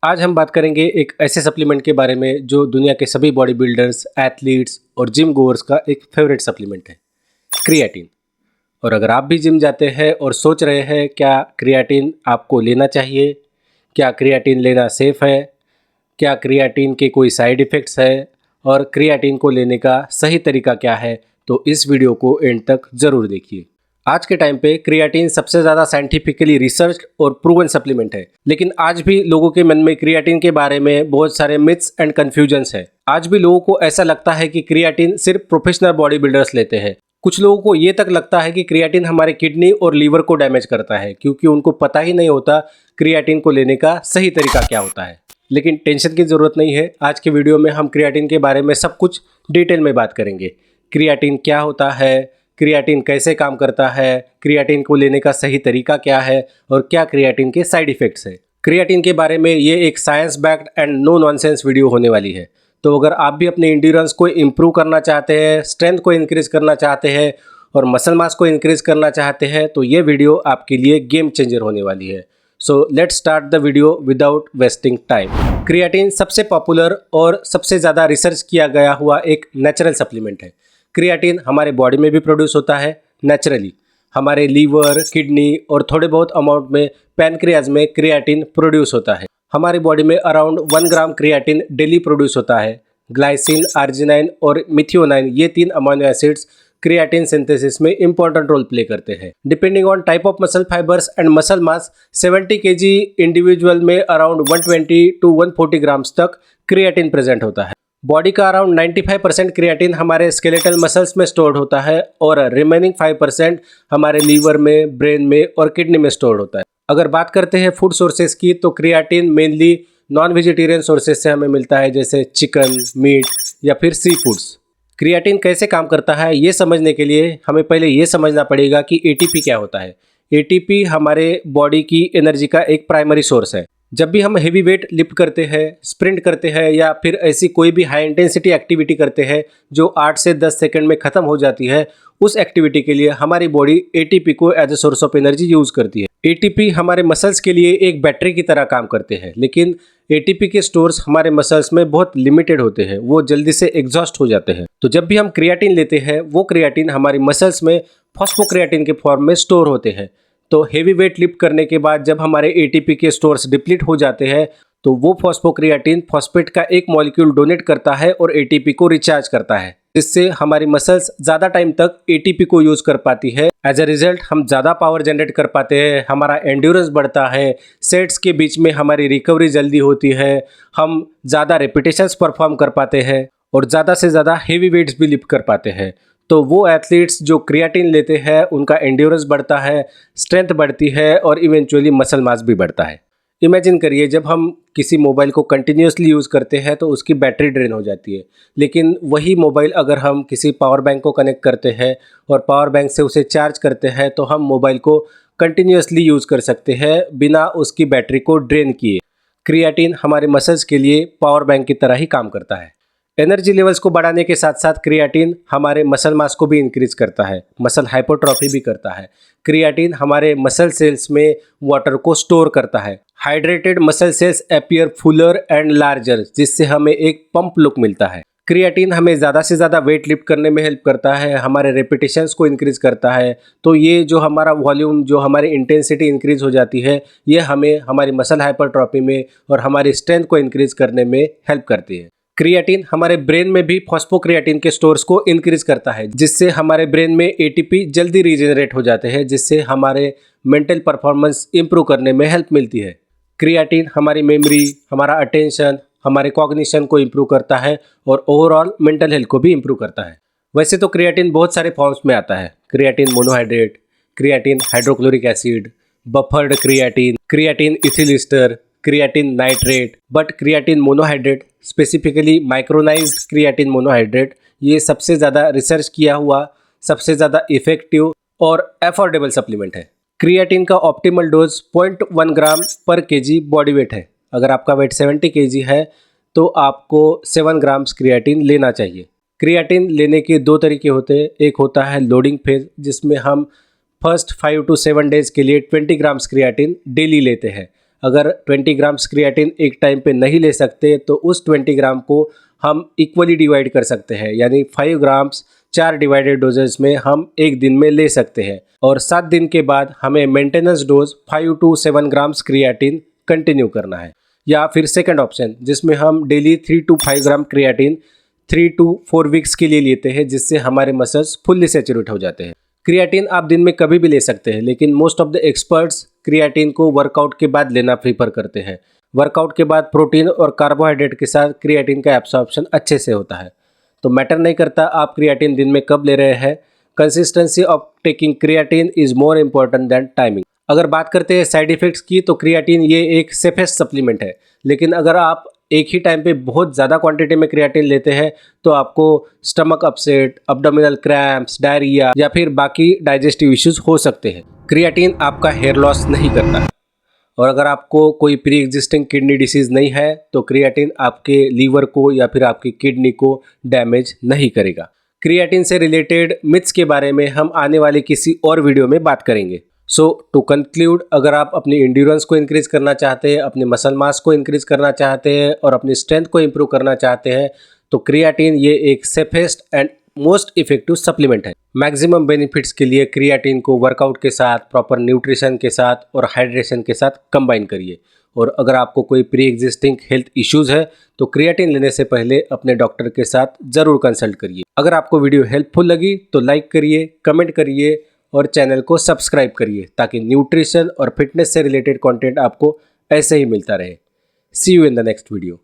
आज हम बात करेंगे एक ऐसे सप्लीमेंट के बारे में जो दुनिया के सभी बॉडी बिल्डर्स, एथलीट्स और जिम गोअर्स का एक फेवरेट सप्लीमेंट है, क्रिएटिन। और अगर आप भी जिम जाते हैं और सोच रहे हैं क्या क्रिएटिन आपको लेना चाहिए, क्या क्रिएटिन लेना सेफ़ है, क्या क्रिएटिन के कोई साइड इफ़ेक्ट्स है और क्रिएटिन को लेने का सही तरीका क्या है, तो इस वीडियो को एंड तक ज़रूर देखिए। आज के टाइम पे क्रिएटिन सबसे ज़्यादा साइंटिफिकली रिसर्च और प्रूवन सप्लीमेंट है, लेकिन आज भी लोगों के मन में क्रिएटिन के बारे में बहुत सारे मिथ्स एंड कन्फ्यूजन्स है। आज भी लोगों को ऐसा लगता है कि क्रिएटिन सिर्फ प्रोफेशनल बॉडी बिल्डर्स लेते हैं। कुछ लोगों को ये तक लगता है कि क्रिएटिन हमारे किडनी और लीवर को डैमेज करता है, क्योंकि उनको पता ही नहीं होता क्रिएटिन को लेने का सही तरीका क्या होता है। लेकिन टेंशन की ज़रूरत नहीं है। आज के वीडियो में हम क्रिएटिन के बारे में सब कुछ डिटेल में बात करेंगे। क्रिएटिन क्या होता है, क्रिएटिन कैसे काम करता है, क्रिएटिन को लेने का सही तरीका क्या है और क्या क्रिएटिन के साइड इफ़ेक्ट्स है। क्रिएटिन के बारे में ये एक science backed and no nonsense video होने वाली है। तो अगर आप भी अपने एंड्योरेंस को इम्प्रूव करना चाहते हैं, स्ट्रेंथ को इंक्रीज़ करना चाहते हैं और मसल मास को इंक्रीज़ करना चाहते हैं, तो ये वीडियो आपके लिए गेम चेंजर होने वाली है। So let's start the video without wasting time. Creatine सबसे पॉपुलर और सबसे ज़्यादा रिसर्च किया गया हुआ एक नेचुरल सप्लीमेंट है। क्रिएटिन हमारे बॉडी में भी प्रोड्यूस होता है नेचुरली। हमारे लीवर, किडनी और थोड़े बहुत अमाउंट में पैनक्रियाज में क्रिएटिन प्रोड्यूस होता है। हमारी बॉडी में अराउंड 1 ग्राम क्रिएटिन डेली प्रोड्यूस होता है। ग्लाइसिन, आर्जिनाइन और मिथियोनाइन, ये 3 अमीनो एसिड्स क्रिएटिन सिंथेसिस में इंपॉर्टेंट रोल प्ले करते हैं। Depending on type of muscle fibres and muscle mass, 70 KG individual में अराउंड 120 टू 140 ग्राम्स तक क्रिएटिन प्रेजेंट होता है। बॉडी का अराउंड 95% क्रिएटिन हमारे स्केलेटल मसल्स में स्टोर्ड होता है और रिमेनिंग 5% हमारे लीवर में, ब्रेन में और किडनी में स्टोर्ड होता है। अगर बात करते हैं फूड सोर्सेज की, तो creatine mainly non vegetarian sources से हमें मिलता है, जैसे चिकन, मीट या फिर सी फूड्स। क्रिएटिन कैसे काम करता है ये समझने के लिए हमें पहले ये समझना पड़ेगा कि एटीपी क्या होता है। एटीपी हमारे बॉडी की एनर्जी का एक प्राइमरी सोर्स है। जब भी हम हेवी वेट लिफ्ट करते हैं, स्प्रिंट करते हैं या फिर ऐसी कोई भी हाई इंटेंसिटी एक्टिविटी करते हैं जो 8 से 10 सेकंड में ख़त्म हो जाती है, उस एक्टिविटी के लिए हमारी बॉडी एटीपी को as a source of energy use करती है। एटीपी हमारे मसल्स के लिए एक बैटरी की तरह काम करते हैं, लेकिन एटीपी के स्टोर्स हमारे मसल्स में बहुत लिमिटेड होते हैं, वो जल्दी से एग्जॉस्ट हो जाते हैं। तो जब भी हम क्रिएटिन लेते हैं, वो क्रिएटिन हमारी मसल्स में फॉस्फोक्रिएटिन के फॉर्म में स्टोर होते हैं। तो हेवी वेट लिफ्ट करने के बाद जब हमारे एटीपी के स्टोर्स डिप्लीट हो जाते हैं, तो वो फॉस्फोक्रिएटिन फॉस्फेट का एक मॉलिक्यूल डोनेट करता है और एटीपी को रिचार्ज करता है। इससे हमारी मसल्स ज़्यादा टाइम तक एटीपी को यूज़ कर पाती है। एज अ रिजल्ट हम ज़्यादा पावर जनरेट कर पाते हैं, हमारा एंड्योरेंस बढ़ता है, सेट्स के बीच में हमारी रिकवरी जल्दी होती है, हम ज़्यादा रेपिटेशंस परफॉर्म कर पाते हैं और ज़्यादा से ज़्यादा हेवी वेट्स भी लिफ्ट कर पाते हैं। तो वो एथलीट्स जो क्रिएटिन लेते हैं, उनका एंड्योरेंस बढ़ता है, स्ट्रेंथ बढ़ती है और इवेंचुअली मसल मास भी बढ़ता है। इमेजिन करिए, जब हम किसी मोबाइल को कंटिन्यूसली यूज़ करते हैं तो उसकी बैटरी ड्रेन हो जाती है, लेकिन वही मोबाइल अगर हम किसी पावर बैंक को कनेक्ट करते हैं और पावर बैंक से उसे चार्ज करते हैं, तो हम मोबाइल को कंटिन्यूसली यूज़ कर सकते हैं बिना उसकी बैटरी को ड्रेन किए। क्रिएटिन हमारे मसल्स के लिए पावर बैंक की तरह ही काम करता है। एनर्जी लेवल्स को बढ़ाने के साथ साथ क्रिएटिन हमारे मसल मास को भी इंक्रीज करता है, मसल हाइपोट्रॉफी भी करता है। क्रिएटिन हमारे मसल सेल्स में वाटर को स्टोर करता है। Hydrated muscle cells appear Fuller and larger, जिससे हमें एक पंप लुक मिलता है। क्रिएटिन हमें ज़्यादा से ज़्यादा वेट लिफ्ट करने में हेल्प करता है, हमारे रेपिटेशंस को इंक्रीज़ करता है। तो ये जो हमारा वॉल्यूम, जो हमारी इंटेंसिटी इंक्रीज़ हो जाती है, ये हमें हमारी मसल हाइपरट्रॉफी में और हमारी स्ट्रेंथ को इंक्रीज़ करने में हेल्प करती है। क्रिएटिन हमारे ब्रेन में भी फॉस्फोक्रिएटिन के स्टोर्स को इंक्रीज करता है, जिससे हमारे ब्रेन में एटीपी जल्दी रीजनरेट हो जाते हैं, जिससे हमारे मेंटल परफॉर्मेंस इंप्रूव करने में हेल्प मिलती है। क्रिएटिन हमारी मेमोरी, हमारा अटेंशन, हमारे कॉग्निशन को इंप्रूव करता है और ओवरऑल मेंटल हेल्थ को भी इंप्रूव करता है। वैसे तो क्रिएटिन बहुत सारे फॉर्म्स में आता है। Creatine monohydrate, creatine hydrochloric acid, buffered creatine, creatine ethyl ester, creatine nitrate. But creatine monohydrate, specifically micronized creatine monohydrate, ये सबसे ज़्यादा रिसर्च किया हुआ, सबसे ज़्यादा इफेक्टिव और अफोर्डेबल सप्लीमेंट है। क्रिएटिन का ऑप्टिमल डोज 0.1 ग्राम पर केजी बॉडी वेट है। अगर आपका वेट 70 केजी है तो आपको 7 ग्राम्स क्रिएटिन लेना चाहिए। क्रिएटिन लेने के 2 तरीके होते हैं। एक होता है लोडिंग फेज, जिसमें हम फर्स्ट 5 to 7 डेज़ के लिए 20 ग्राम्स क्रिएटिन डेली लेते हैं। अगर 20 ग्राम्स क्रिएटिन एक टाइम पे नहीं ले सकते तो उस 20 ग्राम को हम इक्वली डिवाइड कर सकते हैं, यानी 5 ग्राम्स 4 डिवाइडेड डोजेस में हम एक दिन में ले सकते हैं। और 7 दिन के बाद हमें maintenance dose 5 to 7 grams creatine continue करना है। या फिर सेकंड ऑप्शन जिसमें हम daily 3 to 5 gram creatine 3 to 4 weeks के लिए लेते हैं, जिससे हमारे मसल्स फुल्ली सैचुरेट हो जाते हैं। क्रिएटिन आप दिन में कभी भी ले सकते हैं, लेकिन most of the experts creatine को वर्कआउट के बाद लेना प्रीफर करते हैं। वर्कआउट के बाद प्रोटीन और कार्बोहाइड्रेट के साथ क्रिएटिन का एब्सॉर्प्शन अच्छे से होता है। तो मैटर नहीं करता आप क्रिएटिन दिन में कब ले रहे हैं, consistency of taking creatine is more important than timing. अगर बात करते हैं साइड इफ़ेक्ट्स की, तो क्रिएटिन ये एक सेफेस्ट सप्लीमेंट है, लेकिन अगर आप एक ही टाइम पे बहुत ज़्यादा क्वांटिटी में क्रिएटिन लेते हैं तो आपको stomach upset, abdominal cramps, diarrhoea या फिर बाकी डाइजेस्टिव इश्यूज हो सकते हैं। क्रिएटिन आपका हेयर लॉस नहीं करता है, और अगर आपको कोई प्री एग्जिस्टिंग किडनी डिसीज़ नहीं है तो क्रिएटिन आपके लीवर को या फिर आपकी किडनी को डैमेज नहीं करेगा। क्रिएटिन से रिलेटेड मिथ्स के बारे में हम आने वाले किसी और वीडियो में बात करेंगे। सो टू कंक्लूड, अगर आप अपनी इंड्योरेंस को इंक्रीज़ करना चाहते हैं, अपने मसल मास को इंक्रीज़ करना चाहते हैं और अपनी स्ट्रेंथ को इंप्रूव करना चाहते हैं, तो क्रिएटिन ये एक safest and most effective supplement है। मैक्सिमम बेनिफिट्स के लिए क्रिएटिन को वर्कआउट के साथ, प्रॉपर न्यूट्रिशन के साथ और हाइड्रेशन के साथ कंबाइन करिए। और अगर आपको कोई प्री एग्जिस्टिंग हेल्थ इश्यूज़ है तो क्रिएटिन लेने से पहले अपने डॉक्टर के साथ ज़रूर कंसल्ट करिए। अगर आपको वीडियो हेल्पफुल लगी तो लाइक करिए, कमेंट करिए और चैनल को सब्सक्राइब करिए, ताकि न्यूट्रिशन और फिटनेस से रिलेटेड कंटेंट आपको ऐसे ही मिलता रहे। See you in the next video.